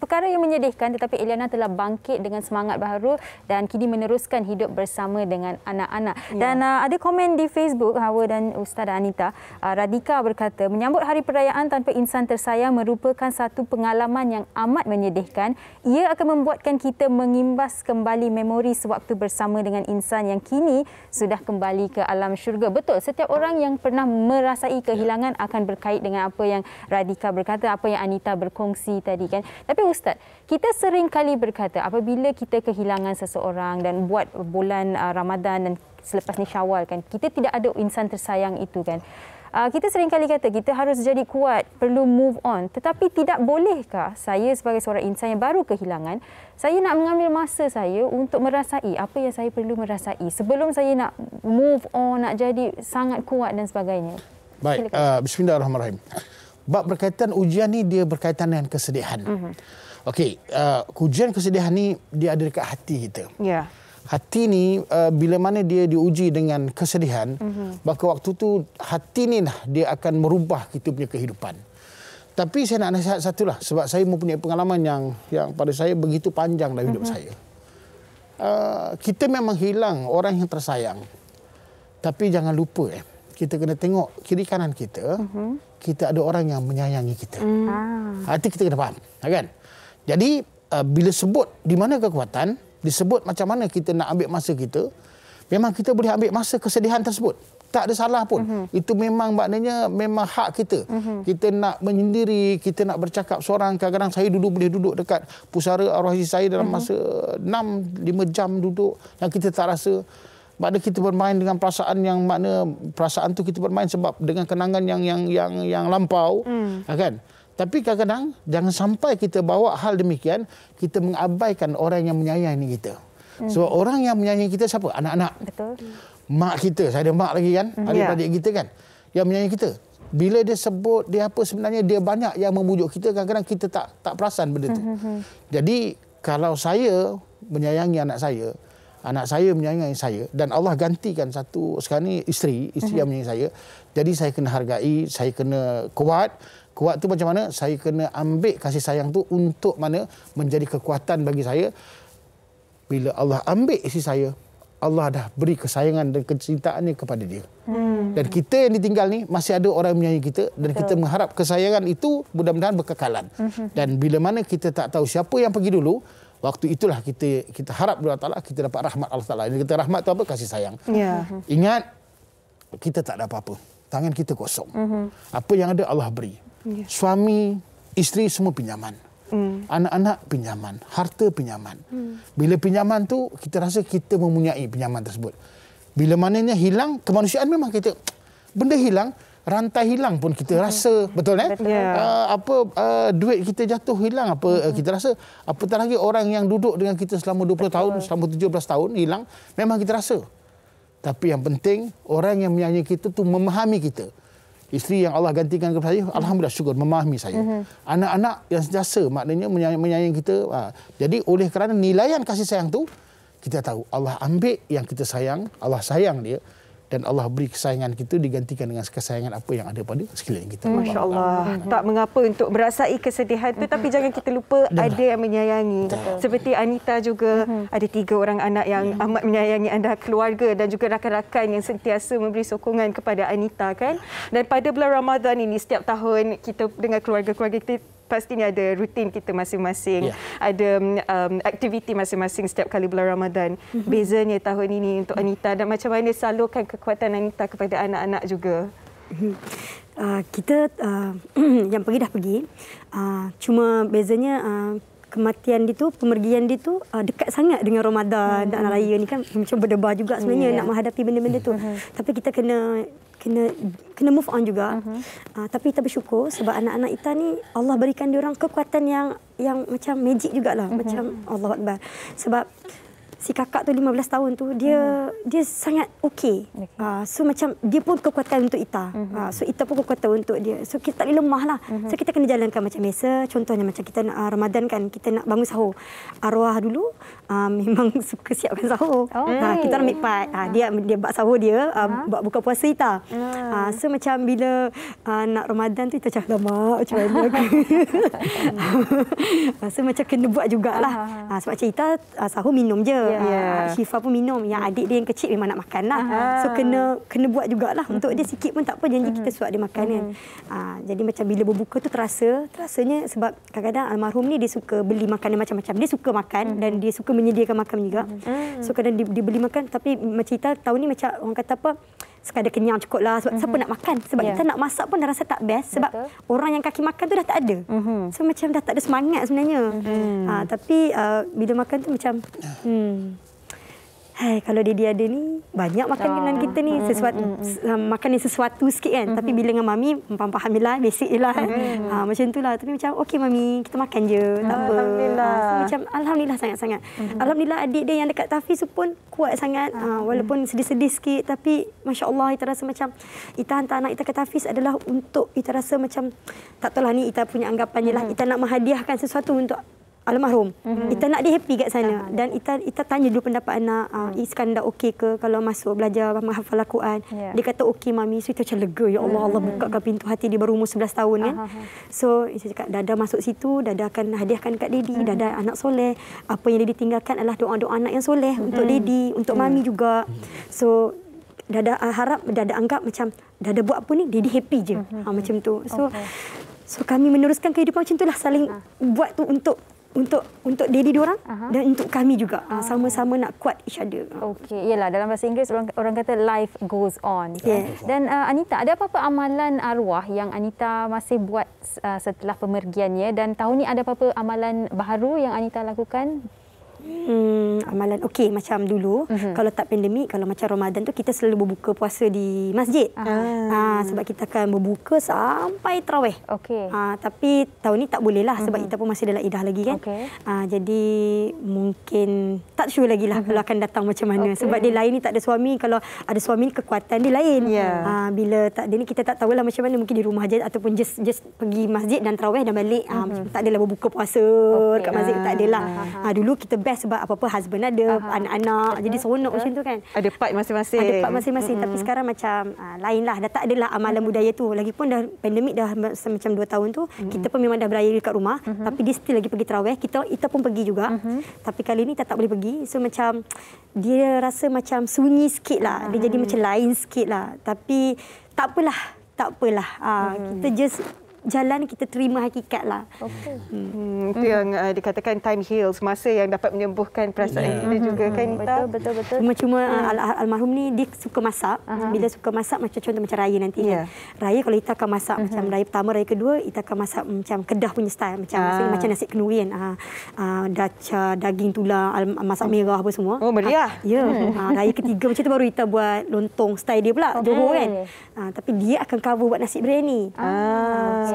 perkara yang menyedihkan, tetapi Eliana telah bangkit dengan semangat baru dan kini meneruskan hidup bersama dengan anak-anak. Ya. Dan ada komen di Facebook Hawa dan Ustazah Anita. Radika berkata, menyambut hari perayaan tanpa insan tersayang merupakan satu pengalaman yang amat menyedihkan. Ia akan membuatkan kita mengimbas kembali memori sewaktu bersama dengan insan yang kini sudah kembali ke alam syurga. Betul, setiap orang yang pernah merasai kehilangan akan berkait dengan apa yang Radika berkata, apa yang Anita berkongsi tadi kan. Tapi Ustaz, kita sering kali berkata apabila kita kehilangan seseorang dan buat bulan Ramadan dan selepas ni Syawal kan, kita tidak ada insan tersayang itu kan. Kita sering kali kata kita harus jadi kuat, perlu move on. Tetapi tidak bolehkah saya sebagai seorang insan yang baru kehilangan, saya nak mengambil masa saya untuk merasai apa yang saya perlu merasai sebelum saya nak move on, nak jadi sangat kuat dan sebagainya. Baik, bismillahirrahmanirrahim. Bab berkaitan ujian ni dia berkaitan dengan kesedihan. Okey, ujian kesedihan ni dia ada dekat hati kita. Ya. Hati ni bila mana dia diuji dengan kesedihan, maka waktu tu hati ni lah dia akan merubah kita punya kehidupan. Tapi saya nak nasihat satulah, sebab saya mempunyai pengalaman yang pada saya begitu panjang dalam hidup saya. Kita memang hilang orang yang tersayang. Tapi jangan lupa kita kena tengok kiri kanan kita, kita ada orang yang menyayangi kita. Hati kita kena faham, kan? Jadi bila sebut di mana kekuatan, disebut macam mana kita nak ambil masa kita, memang kita boleh ambil masa kesedihan tersebut. Tak ada salah pun. Itu memang maknanya memang hak kita. Kita nak menyendiri, kita nak bercakap seorang. Kadang-kadang saya dulu boleh duduk dekat pusara arwah saya dalam masa 6-5 jam duduk yang kita tak rasa. Makna kita bermain dengan perasaan yang makna perasaan tu kita bermain sebab dengan kenangan yang lampau, kan? Tapi kadang-kadang jangan sampai kita bawa hal demikian, kita mengabaikan orang yang menyayangi kita. Sebab orang yang menyayangi kita siapa? Anak-anak. Betul. Mak kita, saya ada mak lagi kan, adik-adik kita kan. yang menyayangi kita. Bila dia sebut dia apa, sebenarnya dia banyak yang memujuk kita, kadang-kadang kita tak perasan benda tu. Jadi kalau saya menyayangi anak saya menyayangi saya, dan Allah gantikan satu sekarang ni isteri yang menyayangi saya. Jadi saya kena hargai, saya kena kuat. Kuat tu macam mana? Saya kena ambil kasih sayang tu untuk mana menjadi kekuatan bagi saya. Bila Allah ambil isi saya, Allah dah beri kesayangan dan kecintaannya kepada dia. Dan kita yang ditinggal ni masih ada orang yang menyayangi kita, dan kita mengharap kesayangan itu mudah-mudahan berkekalan. Dan bila mana kita tak tahu siapa yang pergi dulu, waktu itulah kita harap Allah Taala kita dapat rahmat Allah Taala. Dia kata rahmat tu apa? Kasih sayang. Ingat, kita tak ada apa-apa. Tangan kita kosong. Apa yang ada Allah beri. Suami, isteri semua pinjaman. Anak-anak pinjaman, harta pinjaman. Bila pinjaman tu kita rasa kita mempunyai pinjaman tersebut. Bila mananya hilang, kemanusiaan memang kita benda hilang, rantai hilang pun kita rasa, betul duit kita jatuh hilang kita rasa, apatah lagi orang yang duduk dengan kita selama 20 tahun, selama 17 tahun hilang, memang kita rasa. Tapi yang penting orang yang menyayangi kita tu memahami kita. Isteri yang Allah gantikan kepada saya, alhamdulillah syukur memahami saya. Anak-anak yang sentiasa maknanya menyayangi kita. Jadi oleh kerana nilaian kasih sayang tu, kita tahu Allah ambil yang kita sayang, Allah sayang dia, dan Allah beri kesayangan kita digantikan dengan kesayangan apa yang ada pada sekeliling kita. Masya Allah. Tak mengapa untuk merasai kesedihan tu, tapi jangan kita lupa ada yang menyayangi. Seperti Anita juga, ada 3 orang anak yang amat menyayangi anda, keluarga dan juga rakan-rakan yang sentiasa memberi sokongan kepada Anita, kan. Dan pada bulan Ramadan ini, setiap tahun kita dengan keluarga-keluarga kita pastinya ada rutin kita masing-masing, ada aktiviti masing-masing setiap kali bulan Ramadan. Bezanya tahun ini untuk Anita, dan macam mana salurkan kekuatan Anita kepada anak-anak juga? Kita yang pergi dah pergi, cuma bezanya kematian dia tu, pemergian dia tu dekat sangat dengan Ramadan dan raya ni, kan macam berdebar juga sebenarnya nak menghadapi benda-benda tu. Tapi kita kena move on juga. Tapi kita bersyukur sebab anak-anak kita ni Allah berikan dia orang kekuatan yang macam magic jugalah, macam Allah Akbar. Sebab si kakak tu 15 tahun tu dia sangat okey. So macam dia pun kekuatan untuk Ita. So Ita pun kekuatan untuk dia. So kita tak boleh lemah lah. So kita kena jalankan macam biasa. Contohnya macam kita nak Ramadan kan, kita nak bangun sahur. Arwah dulu memang suka siapkan sahur. Kita orang make part. Dia buat sahur dia, buat buka puasa Ita. So macam bila nak Ramadan tu Ita macam lama macam mana. So macam kena buat jugalah. Sebab macam Ita sahur minum je. Syifa pun minum. Yang adik dia yang kecil memang nak makan lah. So kena buat jugalah. Untuk dia sikit pun tak apa, janji kita suap dia makan kan. Jadi macam bila berbuka tu terasanya sebab kadang-kadang almarhum ni dia suka beli makanan macam-macam. Dia suka makan dan dia suka menyediakan makan juga. So kadang dia beli makan, tapi macam kita tahun ni macam orang kata apa, sekadar kenyang cukup lah. Sebab siapa nak makan? Sebab kita nak masak pun dah rasa tak best. Sebab orang yang kaki makan tu dah tak ada. So macam dah tak ada semangat sebenarnya. Tapi bila makan tu macam kalau dia ada ni, banyak makanan kita ni, sesuatu makan ni sesuatu sikit kan. Tapi bila dengan mami, faham lah, basic je lah. Macam tu lah. Tapi macam, okey mami, kita makan je, tak apa. So, macam Alhamdulillah sangat-sangat. Alhamdulillah adik dia yang dekat Tafiz pun kuat sangat. Walaupun sedih-sedih sikit, tapi Masya Allah, Ita rasa macam Ita hantar anak Ita ke Tafiz adalah untuk Ita rasa macam, tak tahulah ni Ita punya anggapan je lah. Ita nak menghadiahkan sesuatu untuk almarhum. Ita nak dia happy kat sana. Dan Ita tanya dulu pendapat anak, Iskandar okey ke kalau masuk belajar menghafal Al-Quran. Dia kata okey mami. So Ita macam lega, ya Allah, Allah bukakan pintu hati dia, baru umur 11 tahun kan. So Ita cakap Dada masuk situ, Dada akan hadiahkan kat Daddy. Dada anak soleh. Apa yang Daddy tinggalkan adalah doa-doa anak yang soleh untuk Daddy, untuk mami juga. So Dada harap, Dada anggap macam Dada buat apa ni, Daddy happy je. Macam tu. So kami meneruskan kehidupan macam itulah, saling buat tu untuk Daddy diorang dan untuk kami juga. Sama-sama nak kuat each other. Okey, iyalah dalam bahasa Inggeris orang kata life goes on. Dan Anita, ada apa-apa amalan arwah yang Anita masih buat setelah pemergiannya, dan tahun ni ada apa-apa amalan baru yang Anita lakukan? amalan okey macam dulu kalau tak pandemik, kalau macam Ramadan tu kita selalu berbuka puasa di masjid. Sebab kita akan berbuka sampai tarawih. Okey. Tapi tahun ni tak boleh lah sebab kita pun masih dalam idah lagi kan. Jadi mungkin tak sure lagi lah kalau akan datang macam mana. Sebab dia lain ni tak ada suami, kalau ada suami ni kekuatan dia lain. Bila tak ada ni kita tak tahulah macam mana, mungkin di rumah je ataupun just pergi masjid dan tarawih dan balik. Tak adalah berbuka puasa dekat masjid, tak adalah. Dulu kita best sebab apa-apa husband ada, anak-anak, jadi seronok macam tu kan. Ada part masing-masing. Ada part masing-masing. Tapi sekarang macam lain lah. Dah tak adalah amalan budaya tu. Lagipun dah pandemik dah macam 2 tahun tu, kita pun memang dah beraya dekat rumah. Tapi dia still lagi pergi tarawih. Kita pun pergi juga. Tapi kali ni tak boleh pergi. So macam dia rasa macam sunyi sikit lah. Dia jadi macam lain sikit lah. Tapi tak apalah. Kita just jalan, kita terima hakikat lah. Itu yang dikatakan time heals, masa yang dapat menyembuhkan perasaan kita juga kan. Betul. Cuma almarhum ni dia suka masak. Bila suka masak macam contoh macam raya nanti kan. Raya kalau kita akan masak macam raya pertama, raya kedua kita akan masak macam Kedah punya style, macam nasi kenuri kan. Daca, daging tulang, masak merah apa semua. Oh, meriah. Ya. Raya ketiga macam tu baru kita buat lontong style dia pula, Johor kan. Tapi dia akan cover buat nasi biryani.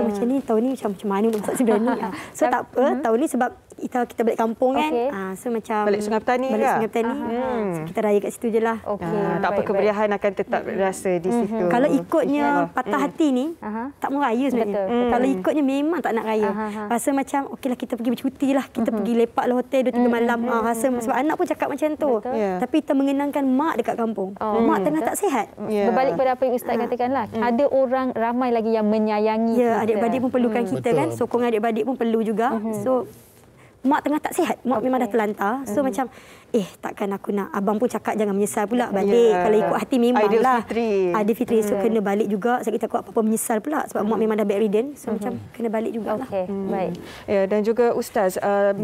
So macam ni tahun ni macam mana nak masak nasi biryani. So tak apa, tahun ni sebab kita balik kampung kan. So macam balik Sungai Petani ke? Sungai Petani. So kita raya kat situ je lah. Tak apa, kemeriahan akan tetap rasa di situ. Kalau ikutnya patah hati ni, tak mau raya sebenarnya. Kalau ikutnya memang tak nak raya. Rasa macam okeylah kita pergi bercuti lah. Kita pergi lepak lah hotel 2-3 malam. Rasa sebab anak pun cakap macam tu. Tapi kita mengenangkan mak dekat kampung. Mak tengah tak sihat. Berbalik pada apa yang Ustaz katakan lah. Ada orang ramai lagi yang menyayangi kita. Adik-beradik pun perlukan kita kan. Sokongan adik-beradik pun perlu juga. So mak tengah tak sihat. Mak memang dah terlantar. So macam takkan aku nak. Abang pun cakap jangan menyesal pula balik. Kalau ikut hati memanglah. Aidilfitri. So kena balik juga. Sebab kita apa-apa menyesal pula. Sebab mak memang dah bedridden. So macam kena balik jugalah. Baik. Ya, dan juga Ustaz,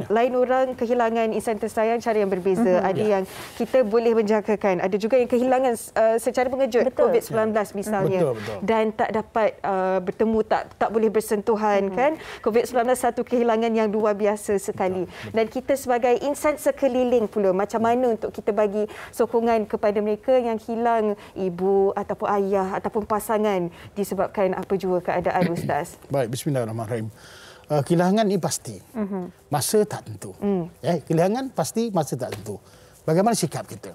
lain orang kehilangan insan tersayang cara yang berbeza. Ada yang kita boleh menjangkakan. Ada juga yang kehilangan secara mengejut. COVID-19 misalnya. Betul. Dan tak dapat bertemu, tak boleh bersentuhan kan. COVID-19 satu kehilangan yang luar biasa sekali. Dan kita sebagai insan sekeliling pula, macam mana untuk kita bagi sokongan kepada mereka yang hilang ibu ataupun ayah ataupun pasangan disebabkan apa jua keadaan, Ustaz? Baik, bismillahirrahmanirrahim. Kehilangan ini pasti. Masa tak tentu. Kehilangan pasti, masa tak tentu. Bagaimana sikap kita?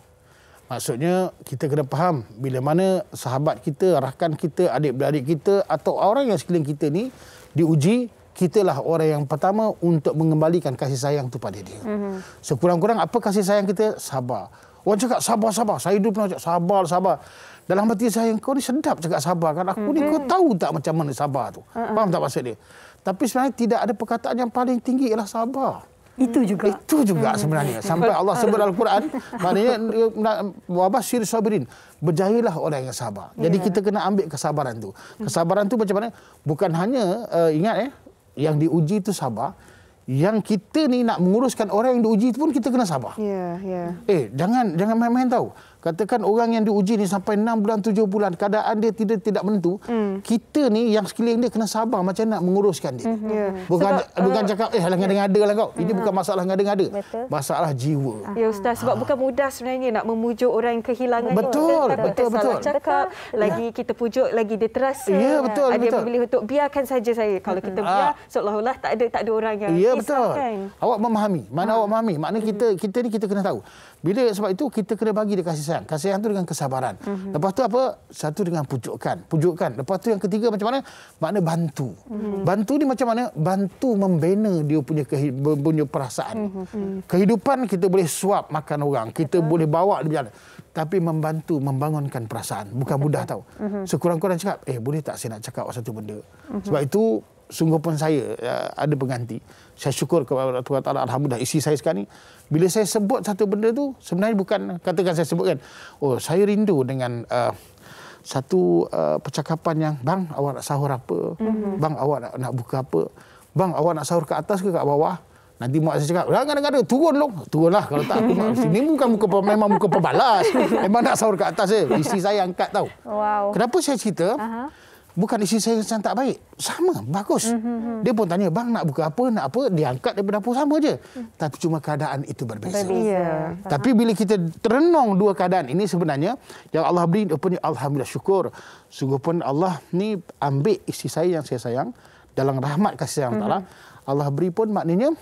Maksudnya kita kena faham bila mana sahabat kita, rakan kita, adik-beradik kita atau orang yang sekeliling kita ni diuji, kitalah orang yang pertama untuk mengembalikan kasih sayang itu pada dia. Sekurang-kurang apa kasih sayang kita? Sabar. Orang cakap sabar. Saya dulu pernah cakap sabar. Dalam hati saya, kau ni sedap cakap sabar kan. Aku ni kau tahu tak macam mana sabar tu? Faham tak maksud dia? Tapi sebenarnya tidak ada perkataan yang paling tinggi ialah sabar. Itu juga sebenarnya. Sampai Allah sebut dalam Al-Quran, maknanya wabashir sabirin, berjayalah orang yang sabar. Jadi kita kena ambil kesabaran tu. Kesabaran tu macam mana? Bukan hanya ingat yang diuji itu sabar. Yang kita ni nak menguruskan orang yang diuji itu pun kita kena sabar. Jangan main-main tahu. Katakan orang yang diuji ni sampai 6 bulan, 7 bulan, keadaan dia tidak menentu. Kita ni yang sekeliling dia kena sabar macam nak menguruskan dia. Bukan cakap, ngada-ngada lah kau. Ini bukan masalah ngada-ngada. Masalah jiwa. Ya Ustaz, sebab bukan mudah sebenarnya nak memujuk orang yang kehilangan. Betul. Salah cakap, lagi kita pujuk, lagi dia terasa. Ya, betul. Ada yang memilih untuk biarkan saja saya. Kalau kita biar, seolah-olah tak ada orang yang betul. Kan? Awak memahami. Mana awak memahami? Maknanya kita ni kita kena tahu. Sebab itu kita kena bagi dia kasih sayang. Kasih sayang tu dengan kesabaran. Lepas tu apa? Satu dengan pujukan. Lepas tu yang ketiga macam mana? Makna bantu. Bantu ni macam mana? Bantu membina dia punya perasaan. Kehidupan kita boleh suap makan orang. Kita boleh bawa dia berjalan. Tapi membantu membangunkan perasaan. Bukan mudah tahu. Sekurang-kurang cakap, boleh tak saya nak cakap satu benda? Sebab itu sungguh pun saya ada pengganti. Saya syukur kepada Tuhan Taala, alhamdulillah isteri saya sekarang ni bila saya sebut satu benda tu sebenarnya bukan katakan saya sebutkan saya rindu dengan satu percakapan yang bang awak nak sahur apa? Bang awak nak buka apa? Bang awak nak sahur ke atas ke kat bawah? Nanti mak saya cakap, jangan-jangan turunlah kalau tak aku sini bukan memang muka pembalas. Memang nak sahur ke atas je. Isteri saya angkat tahu. Wow. Kenapa saya cerita? bukan isteri saya yang tak baik. Sama, bagus. Dia pun tanya, bang nak buka apa, nak apa, dia angkat daripada dapur sama je. Tapi cuma keadaan itu berbeza. Tapi bila kita terenung dua keadaan ini sebenarnya, yang Allah beri, alhamdulillah syukur. Sungguh pun Allah ni ambil isteri saya yang saya sayang, dalam rahmat kasih sayang Allah. Allah beri pun maknanya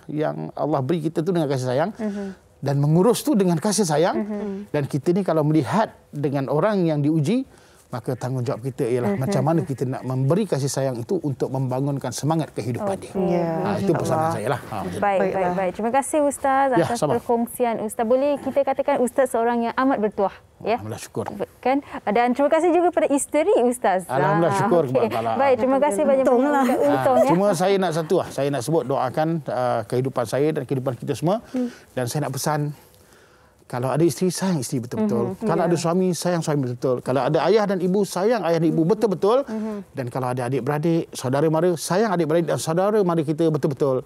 yang Allah beri kita tu dengan kasih sayang. Dan mengurus tu dengan kasih sayang. Dan kita ni kalau melihat dengan orang yang diuji, maka tanggungjawab kita ialah macam mana kita nak memberi kasih sayang itu untuk membangunkan semangat kehidupan dia. Itu pesanan saya lah. Baik. Terima kasih Ustaz atas perkongsian. Ustaz, boleh kita katakan Ustaz seorang yang amat bertuah. Ya? Alhamdulillah syukur. Kan? Dan terima kasih juga kepada isteri Ustaz. Alhamdulillah syukur kepada Allah. Baik, terima kasih banyak-banyak. Cuma saya nak satu lah. Saya nak sebut doakan kehidupan saya dan kehidupan kita semua. Dan saya nak pesan, kalau ada isteri, sayang isteri betul-betul. Kalau ada suami, sayang suami betul-betul. Kalau ada ayah dan ibu, sayang ayah dan ibu betul-betul. Dan kalau ada adik-beradik, saudara mara, sayang adik-beradik dan saudara mara kita betul-betul.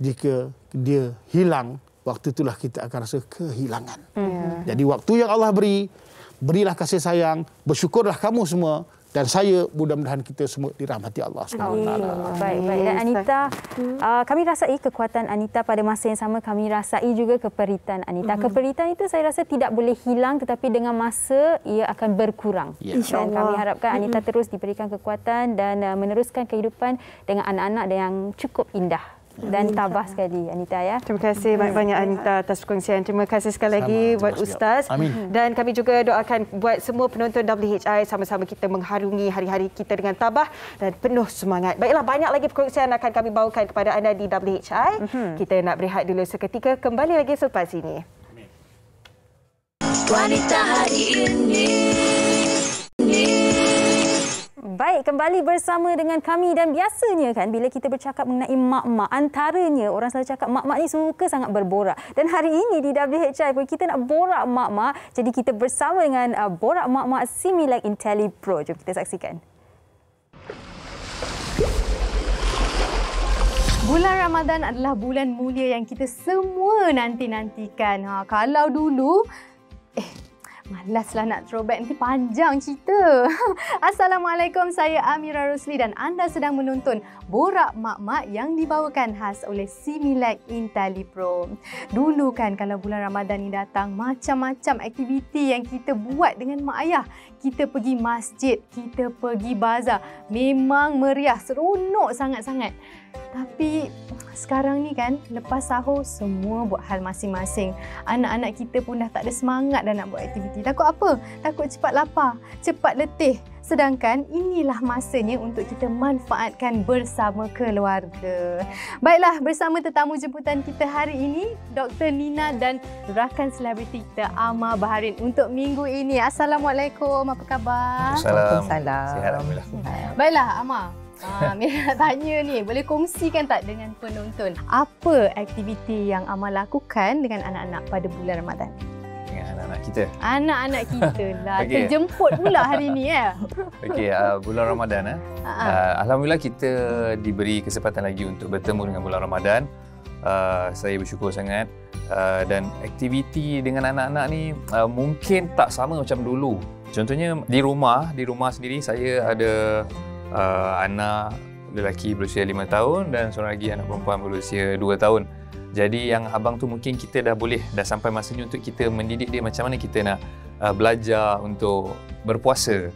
Jika dia hilang, waktu itulah kita akan rasa kehilangan. Jadi waktu yang Allah beri, berilah kasih sayang, bersyukurlah kamu semua. Dan saya, mudah-mudahan kita semua dirahmati Allah SWT. Baik. Dan Anita, kami rasai kekuatan Anita, pada masa yang sama kami rasai juga keperitan Anita. Keperitan itu saya rasa tidak boleh hilang, tetapi dengan masa ia akan berkurang. Dan kami harapkan Anita terus diberikan kekuatan dan meneruskan kehidupan dengan anak-anak yang cukup indah. Dan tabah sekali Anita ya. Terima kasih banyak-banyak Anita atas perkongsian. Terima kasih sekali lagi buat Ustaz. Amin. Dan kami juga doakan buat semua penonton WHI, sama-sama kita mengharungi hari-hari kita dengan tabah dan penuh semangat. Baiklah, banyak lagi perkongsian akan kami bawakan kepada anda di WHI. Kita nak berehat dulu seketika, kembali lagi selepas ini. Wanita hari ini. Baik, kembali bersama dengan kami dan biasanya kan bila kita bercakap mengenai mak-mak, antaranya orang selalu cakap mak-mak ni suka sangat berborak. Dan hari ini di WHI pun kita nak borak mak-mak. Jadi kita bersama dengan borak mak-mak Similac IntelliPro. Jom kita saksikan. Bulan Ramadan adalah bulan mulia yang kita semua nanti-nantikan. Kalau dulu malaslah nak throwback, nanti panjang cerita. Assalamualaikum, saya Amira Rosli dan anda sedang menonton Borak Mak-Mak yang dibawakan khas oleh Similac IntelliPro. Dulu kan kalau bulan Ramadan ni datang, macam-macam aktiviti yang kita buat dengan mak ayah. Kita pergi masjid, kita pergi bazar. Memang meriah, seronok sangat-sangat. Tapi sekarang ni kan, lepas sahur semua buat hal masing-masing. Anak-anak kita pun dah tak ada semangat dah nak buat aktiviti. Takut apa? Takut cepat lapar, cepat letih. Sedangkan inilah masanya untuk kita manfaatkan bersama keluarga. Baiklah, bersama tetamu jemputan kita hari ini, Dr. Nina dan rakan selebriti kita Amar Baharin untuk minggu ini. Assalamualaikum, apa khabar? Waalaikumsalam. Sihat, alhamdulillah. Baiklah, Amar. Mira nak tanya ni, boleh kongsikan tak dengan penonton apa aktiviti yang Amar lakukan dengan anak-anak pada bulan Ramadan? Dengan anak-anak kita? Anak-anak kita lah. Okay. Terjemput pula hari ni ya. Okey, bulan Ramadan. Alhamdulillah kita diberi kesempatan lagi untuk bertemu dengan bulan Ramadan. Saya bersyukur sangat. Dan aktiviti dengan anak-anak ni mungkin tak sama macam dulu. Contohnya di rumah sendiri saya ada anak lelaki berusia 5 tahun dan seorang lagi anak perempuan berusia 2 tahun. Jadi yang abang tu mungkin kita dah sampai masanya untuk kita mendidik dia macam mana kita nak belajar untuk berpuasa.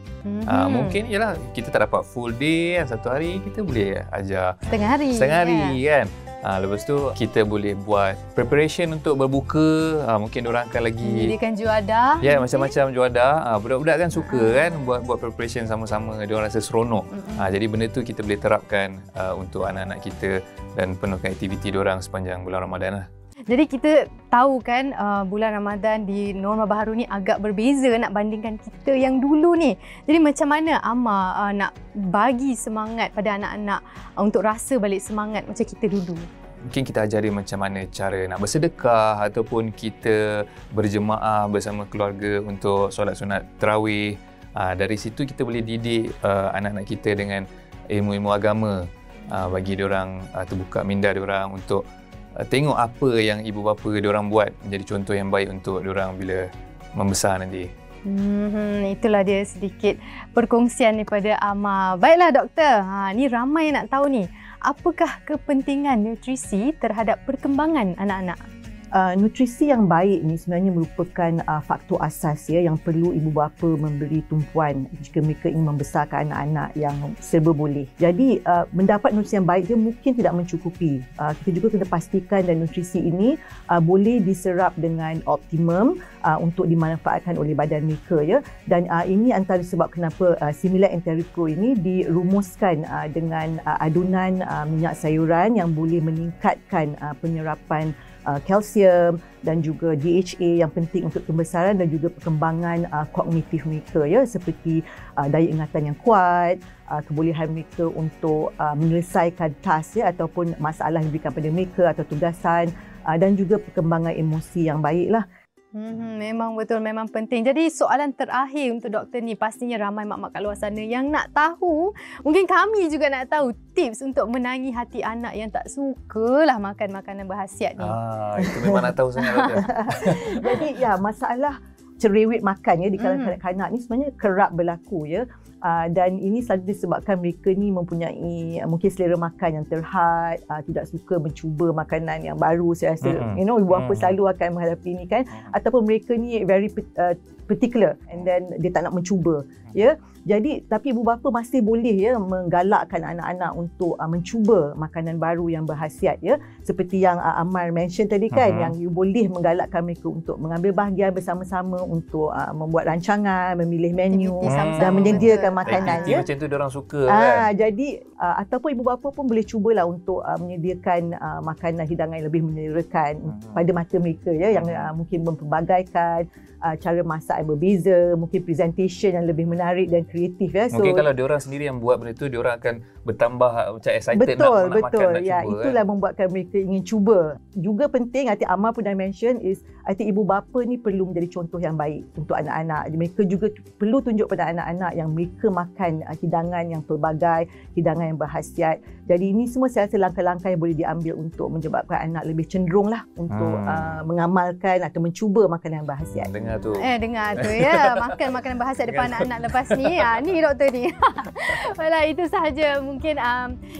Mungkin ialah kita tak dapat full day kan, satu hari kita boleh ajar setengah hari kan. Lepas tu kita boleh buat preparation untuk berbuka. Mungkin diorang akan lagi dirikan juadah. Ya, macam-macam juadah. Budak-budak kan suka kan buat preparation sama-sama. Diorang rasa seronok. Jadi benda tu kita boleh terapkan untuk anak-anak kita dan penuhkan aktiviti diorang sepanjang bulan Ramadan lah. Jadi kita tahu kan bulan Ramadan di norma baharu ni agak berbeza nak bandingkan kita yang dulu ni. Jadi macam mana Amar nak bagi semangat pada anak-anak untuk rasa balik semangat macam kita dulu? Mungkin kita ajar dia macam mana cara nak bersedekah ataupun kita berjemaah bersama keluarga untuk solat sunat tarawih. Dari situ kita boleh didik anak-anak kita dengan ilmu-ilmu agama, bagi diorang terbuka minda diorang untuk tengok apa yang ibu bapa diorang buat menjadi contoh yang baik untuk diorang bila membesar nanti. Itulah dia sedikit perkongsian daripada Amar. Baiklah doktor, ni ramai yang nak tahu ni. Apakah kepentingan nutrisi terhadap perkembangan anak-anak? Nutrisi yang baik ni sebenarnya merupakan faktor asas ya yang perlu ibu bapa memberi tumpuan jika mereka ingin membesarkan anak-anak yang serba boleh. Jadi mendapat nutrisi yang baik dia mungkin tidak mencukupi. Kita juga kena pastikan dan nutrisi ini boleh diserap dengan optimum untuk dimanfaatkan oleh badan mereka ya. Dan ini antara sebab kenapa Similac Enteripro ini dirumuskan dengan adunan minyak sayuran yang boleh meningkatkan penyerapan kalsium dan juga DHA yang penting untuk pembesaran dan juga perkembangan kognitif mereka ya, seperti daya ingatan yang kuat, kebolehan mereka untuk menyelesaikan task ya ataupun masalah yang diberikan pada mereka atau tugasan, dan juga perkembangan emosi yang baiklah. Memang betul, memang penting. Jadi soalan terakhir untuk doktor ni, pastinya ramai mak-mak kat luar sana yang nak tahu, mungkin kami juga nak tahu tips untuk menangi hati anak yang tak sukalah makan makanan berkhasiat ni. Itu memang nak tahu sangat doktor. Jadi ya, masalah cerewet makan ya di kalangan kanak-kanak ni sebenarnya kerap berlaku ya. Dan ini selalu disebabkan mereka ni mempunyai mungkin selera makan yang terhad, tidak suka mencuba makanan yang baru. Saya rasa ibu bapa selalu akan menghadapi ini kan, ataupun mereka ni very particular and then dia tak nak mencuba ya. Jadi tapi ibu bapa masih boleh ya menggalakkan anak-anak untuk mencuba makanan baru yang berkhasiat ya, seperti yang Amar mention tadi kan, yang you boleh menggalakkan mereka untuk mengambil bahagian bersama-sama untuk membuat rancangan, memilih menu dan menyediakan makanan ya. Macam tu diorang suka kan. Jadi ataupun ibu bapa pun boleh cubalah untuk menyediakan makanan hidangan yang lebih menyerakan pada mata mereka ya, yang mungkin memperbagaikan cara masak yang berbeza, mungkin presentation yang lebih menarik dan kreatif ya. Mungkin kalau diorang sendiri yang buat benda tu, diorang akan bertambah macam excited nak makan, nak ya, cuba. Itulah membuatkan mereka ingin cuba. Juga penting, I think Amar pun dah mention, is I think ibu bapa ni perlu menjadi contoh yang baik untuk anak-anak. Mereka juga perlu tunjuk pada anak-anak yang mereka makan hidangan yang pelbagai, hidangan yang berkhasiat. Jadi ini semua saya rasa langkah-langkah yang boleh diambil untuk menyebabkan anak lebih cenderung lah untuk mengamalkan atau mencuba makanan yang berkhasiat. Dengar tu. Dengar tu ya. Makan makanan berkhasiat depan anak-anak lepas ni. Ni doktor ni. Baiklah, itu sahaja. Mungkin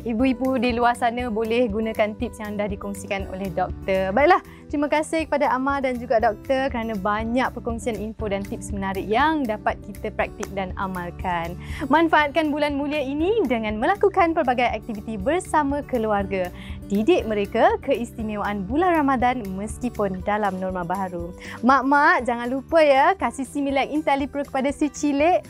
ibu-ibu di luar sana boleh gunakan tips yang dah dikongsikan oleh doktor. Baiklah, terima kasih kepada Amar dan juga doktor kerana banyak perkongsian info dan tips menarik yang dapat kita praktik dan amalkan. Manfaatkan bulan mulia ini dengan melakukan pelbagai aktiviti bersama keluarga. Didik mereka keistimewaan bulan Ramadan meskipun dalam norma baharu. Mak-mak, jangan lupa ya, kasih Similac Enteripro kepada si cilik.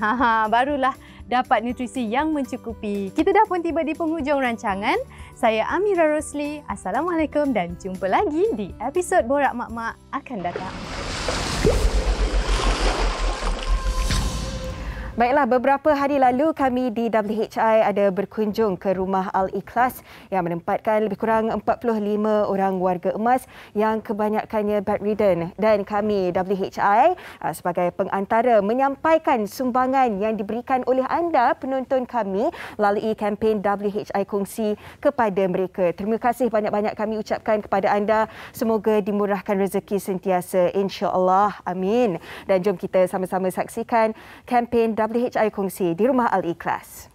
Barulah dapat nutrisi yang mencukupi. Kita dah pun tiba di penghujung rancangan. Saya Amira Rosli. Assalamualaikum dan jumpa lagi di episod Borak Mak-Mak akan datang. Baiklah, beberapa hari lalu kami di WHI ada berkunjung ke rumah Al-Ikhlas yang menempatkan lebih kurang 45 orang warga emas yang kebanyakannya bedridden, dan kami WHI sebagai pengantara menyampaikan sumbangan yang diberikan oleh anda penonton kami melalui kempen WHI Kongsi kepada mereka. Terima kasih banyak-banyak kami ucapkan kepada anda. Semoga dimurahkan rezeki sentiasa, insya-Allah. Amin. Dan jom kita sama-sama saksikan kempen WHI Kongsi di rumah Al-Ikhlas.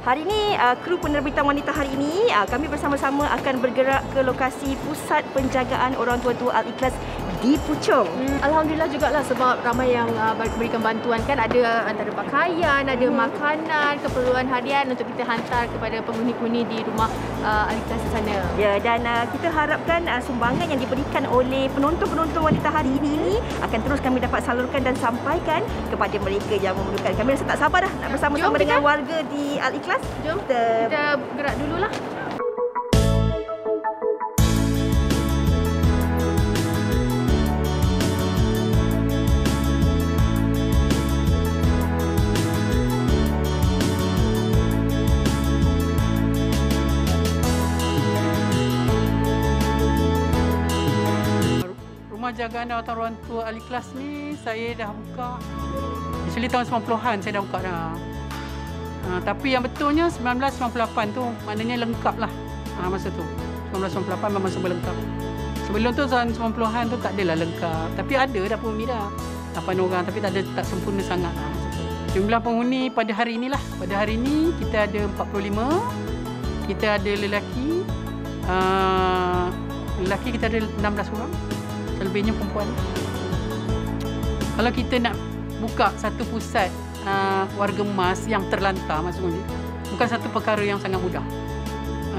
Hari ini, kru penerbitan wanita hari ini, kami bersama-sama akan bergerak ke lokasi pusat penjagaan orang tua-tua Al-Ikhlas di Puchong. Alhamdulillah jugalah sebab ramai yang berikan bantuan kan, ada antara pakaian, ada makanan, keperluan harian untuk kita hantar kepada penghuni-penghuni di rumah Al-Ikhlas di sana. Ya, dan kita harapkan sumbangan yang diberikan oleh penonton-penonton wanita hari ini akan terus kami dapat salurkan dan sampaikan kepada mereka yang memerlukan. Kami rasa tak sabar dah nak bersama-sama dengan warga di Al-Ikhlas. Jom kita gerak dululah. Rumah jagaan rawatan orang tua Al-Ikhlas ni saya dah buka. Actually tahun 90-an saya dah buka dah. Tapi yang betulnya 1998 tu maknanya lengkap lah masa tu. 1998 memang semua lengkap. Sebelum tu tahun 90-an tu tak adalah lengkap. Tapi ada dah pun dah. 8 orang tapi tak sempurna sangat. Jumlah penghuni pada hari inilah. Pada hari ini kita ada 45. Kita ada lelaki. Lelaki kita ada 16 orang. Selebihnya perempuan. Kalau kita nak buka satu pusat warga emas yang terlantar maksudnya, bukan satu perkara yang sangat mudah.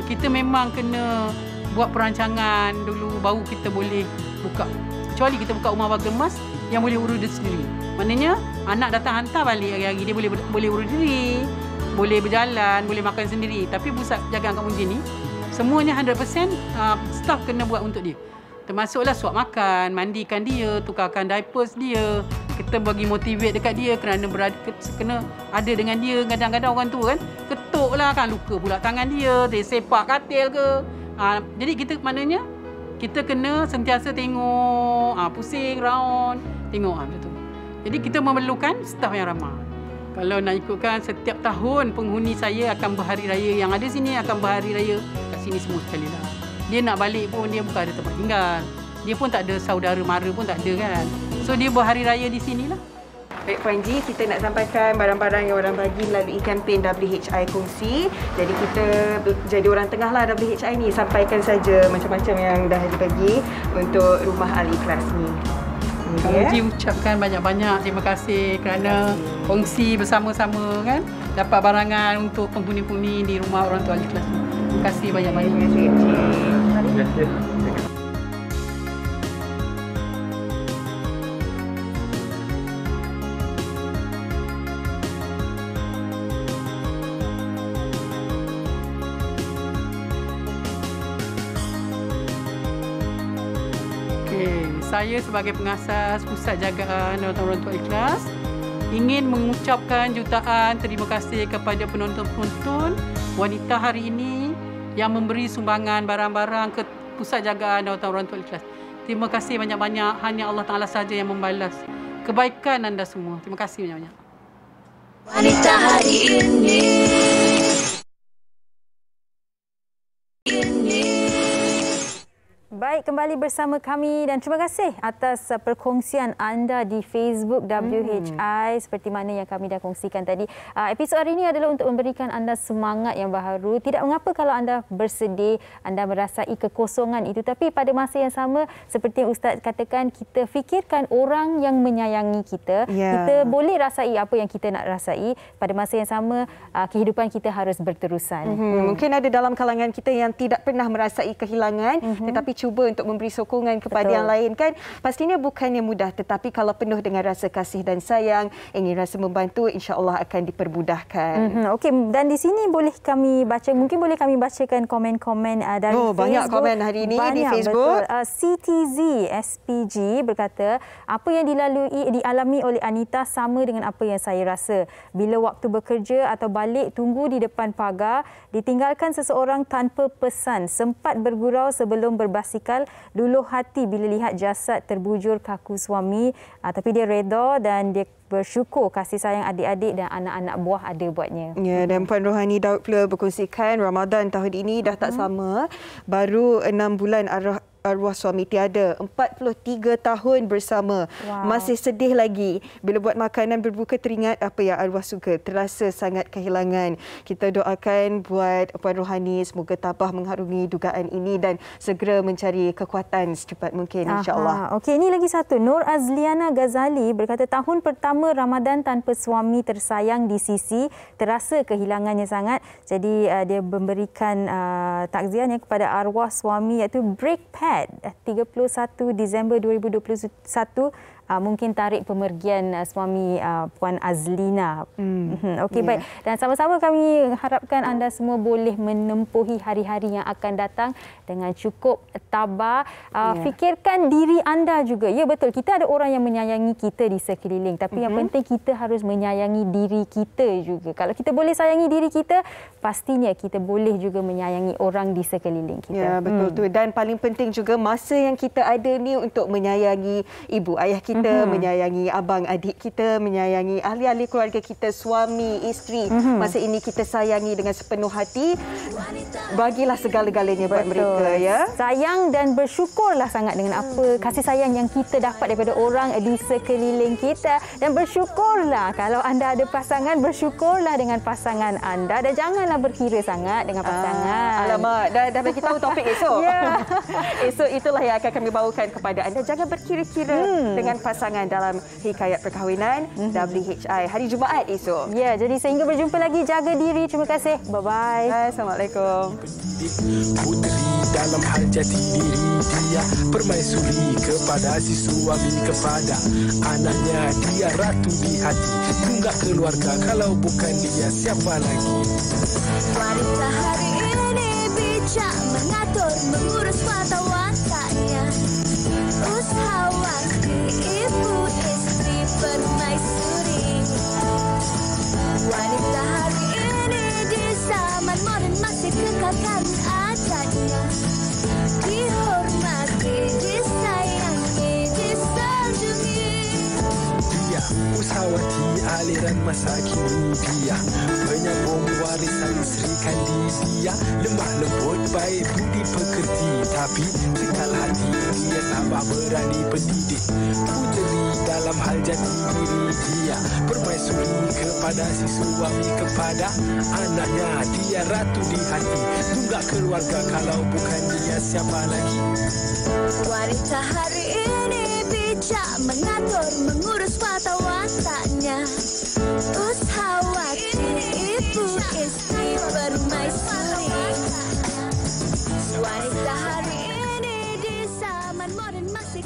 Kita memang kena buat perancangan dulu baru kita boleh buka. Kecuali kita buka rumah warga emas yang boleh urus diri sendiri. Maknanya anak datang hantar balik hari-hari, dia boleh urus diri, boleh berjalan, boleh makan sendiri. Tapi pusat jagaan Kak Munjin ni semuanya 100% staff kena buat untuk dia. Termasuklah suap makan, mandikan dia, tukarkan diapers dia. Kita bagi motivate dekat dia kerana kena ada dengan dia. Kadang-kadang orang tua kan ketuklah kan, luka pula tangan dia, dia sepak katil ke. Jadi kita maknanya kita kena sentiasa tengok, pusing round, tengok macam tu. Jadi kita memerlukan staf yang ramah. Kalau nak ikutkan setiap tahun penghuni saya akan berhari raya, yang ada sini akan berhari raya kat sini semua sekali lah. Dia nak balik pun dia bukan ada tempat tinggal. Dia pun tak ada saudara mara pun tak ada kan. So dia berhari raya di sinilah. Baik Puan Ji, kita nak sampaikan barang-barang yang orang bagi melalui kempen WHI Kongsi. Jadi kita jadi orang tengah lah WHI ni. Sampaikan saja macam-macam yang dah dibagi untuk Rumah Al-Ikhlas ni. Kak Muji ucapkan banyak-banyak terima kasih kerana kongsi bersama-sama kan. Dapat barangan untuk penghuni-penghuni di Rumah Orang Tua Al-Ikhlas. Terima kasih banyak-banyak. Terima kasih. Saya sebagai pengasas Pusat Jagaan Orang Tua Ikhlas ingin mengucapkan jutaan terima kasih kepada penonton-penonton wanita hari ini yang memberi sumbangan barang-barang ke Pusat Jagaan Orang Tua Ikhlas. Terima kasih banyak-banyak. Hanya Allah Ta'ala saja yang membalas kebaikan anda semua. Terima kasih banyak-banyak. Wanita hari ini. Baik, kembali bersama kami dan terima kasih atas perkongsian anda di Facebook WHI seperti mana yang kami dah kongsikan tadi. Episod hari ini adalah untuk memberikan anda semangat yang baharu. Tidak mengapa kalau anda bersedih, anda merasai kekosongan itu, tapi pada masa yang sama seperti yang Ustaz katakan, kita fikirkan orang yang menyayangi kita. Kita boleh rasai apa yang kita nak rasai. Pada masa yang sama kehidupan kita harus berterusan. Mungkin ada dalam kalangan kita yang tidak pernah merasai kehilangan tetapi cuba untuk memberi sokongan kepada yang lain kan. Pastinya bukannya mudah, tetapi kalau penuh dengan rasa kasih dan sayang, ingin rasa membantu, insya-Allah akan dipermudahkan. Okey, dan di sini boleh kami baca, mungkin boleh kami bacakan komen-komen dari Facebook. Banyak komen hari ini di Facebook. CTZ SPG berkata, apa yang dialami oleh Anita sama dengan apa yang saya rasa. Bila waktu bekerja atau balik tunggu di depan pagar, ditinggalkan seseorang tanpa pesan, sempat bergurau sebelum berbasikal, luluh hati bila lihat jasad terbujur kaku suami, tapi dia reda dan dia bersyukur kasih sayang adik-adik dan anak-anak buah ada buatnya. Ya, dan Puan Rohani Daud pula berkongsikan Ramadan tahun ini dah tak sama. Baru 6 bulan arwah suami tiada. 43 tahun bersama. Masih sedih lagi. Bila buat makanan berbuka teringat apa yang arwah suka. Terasa sangat kehilangan. Kita doakan buat Puan Rohani semoga tabah mengharungi dugaan ini dan segera mencari kekuatan secepat mungkin, insya-Allah. Okey, ini lagi satu. Nur Azliana Ghazali berkata, tahun pertama Ramadan tanpa suami tersayang di sisi, terasa kehilangannya sangat. Jadi dia memberikan takziahnya kepada arwah suami iaitu Break Pad 31 Disember 2021. Mungkin tarik pemergian suami Puan Azlina. Okey, baik. Dan sama-sama kami harapkan anda semua boleh menempuhi hari-hari yang akan datang dengan cukup tabah. Fikirkan diri anda juga. Ya, betul. Kita ada orang yang menyayangi kita di sekeliling. Tapi yang penting kita harus menyayangi diri kita juga. Kalau kita boleh sayangi diri kita, pastinya kita boleh juga menyayangi orang di sekeliling kita. Ya, betul tu. Dan paling penting juga masa yang kita ada ni untuk menyayangi ibu ayah kita kita, menyayangi abang adik kita, menyayangi ahli-ahli keluarga kita, suami, isteri. Masa ini kita sayangi dengan sepenuh hati. Bagilah segala-galanya buat mereka, ya. Sayang dan bersyukurlah sangat dengan apa kasih sayang yang kita dapat daripada orang di sekeliling kita, dan bersyukurlah kalau anda ada pasangan, bersyukurlah dengan pasangan anda dan janganlah berkira sangat dengan pasangan. Alamak, dah bagi tahu topik esok. Ya. Esok itulah yang akan kami bawakan kepada anda. Jangan berkira-kira dengan pasangan dalam hikayat perkahwinan WHI hari Jumaat esok. Ya, jadi sehingga berjumpa lagi, jaga diri. Terima kasih. Bye-bye. Assalamualaikum. Puteri dalam hal jati diri dia, permaisuri kepada si suami, kepada anaknya dia ratu di hati. Tunggak keluarga, kalau bukan dia siapa lagi? Wanita hari ini bijak mengatur, mengurus mata wataknya. Ushawati, ibu, istri, permaisuri. Wanita hari ini di zaman modern masih kekalkan adatnya. Dihormati, disayangi, disanjungi. Dia Ushawati, aliran masa kini dia, penyambung warisan Sri Kandi dia. Lemah lembut, baik budi pekerti, tapi kekal hati dia sabar berani pendidik. Puteri dalam hal jati diri dia, permaisuri kepada si suami, kepada anaknya dia ratu di hati. Tunggak keluarga, kalau bukan dia siapa lagi? Wanita hari ini bijak mengatur, mengurus mata wataknya. Ushawati, ibu, istri, permaisuri. Wanita hari ini di zaman modern masih